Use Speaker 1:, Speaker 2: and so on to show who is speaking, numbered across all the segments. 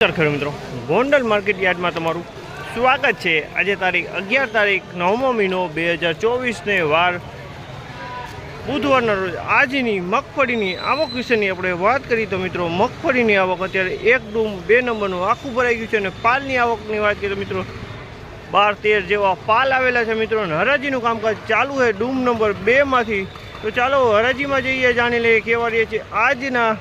Speaker 1: ખેડૂત મિત્રો, ગોંડલ માર્કેટ યાર્ડમાં તમારું સ્વાગત છે। આજે તારીખ 11 તારીખ 9મો મહિનો 2024 વાર બુધવારના રોજ આજની મગફળીની આવક વિશેની આપણે વાત કરીએ તો મિત્રો, મગફળીની આવક અત્યારે એક ડૂમ 2 નંબરનું આખું ભરાઈ ગયું છે અને પાલની આવકની વાત કરીએ તો મિત્રો 12-13 જેવા પાલ આવેલા છે મિત્રો। હરાજીનું કામકાજ ચાલુ છે ડૂમ નંબર 2 માંથી। તો ચાલો હરાજીમાં જઈએ, જાણી લઈએ કેવા રહે છે આજના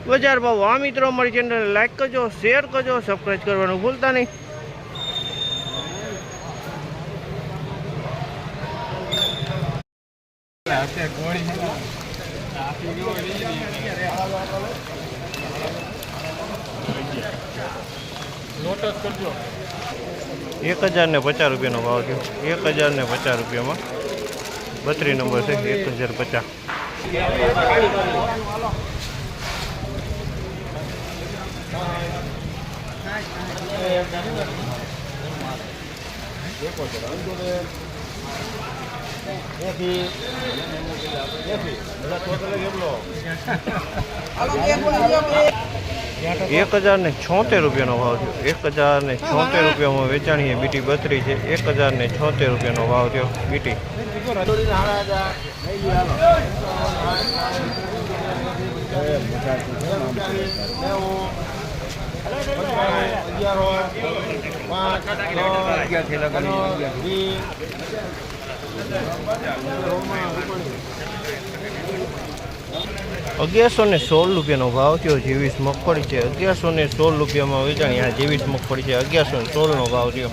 Speaker 1: બજાર ભાવ। આ મિત્રો અમારી ચેનલને લાઈક કરજો, શેર કરજો, સબસ્ક્રાઈબ કરવાનું ભૂલતા નહીં। ₹1050 નો ભાવ થયો। 1050 રૂપિયામાં 32 નંબર છે, 1050। ₹1076 ભાવ થયો। 1076 રૂપિયામાં વેચાણી બીટી 32 છે। 1076 રૂપિયાનો ભાવ થયો બીટી। ₹1116 ભાવ થયો। 23 મગફળી છે, 1116 રૂપિયામાં વેચાણી। આ 23 મગફળી છે, 1116 ભાવ થયો।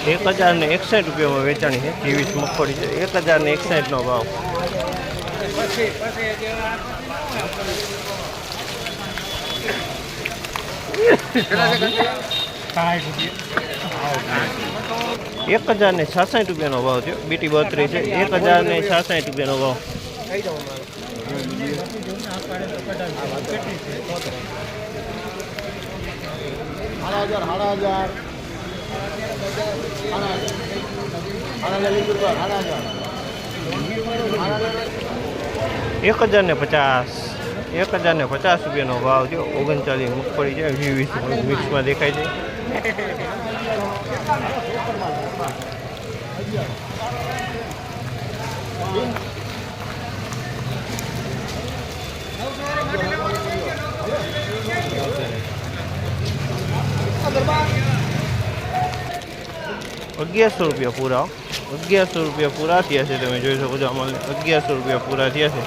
Speaker 1: ₹1061 વેચાણી છે, 23 મગફળી છે, 1061 ભાવ। ₹1066 ભાવ થયો। બીટી 32 છે, ₹1066 ભાવ। ₹1050 ભાવ થયો। 39 મગફળી છે, 20 મિક્સમાં દેખાય છે। ₹1100 પૂરા। ₹1100 પૂરા થયા છે, તમે જોઈ શકો છો। આમાં ₹1100 પૂરા થયા છે।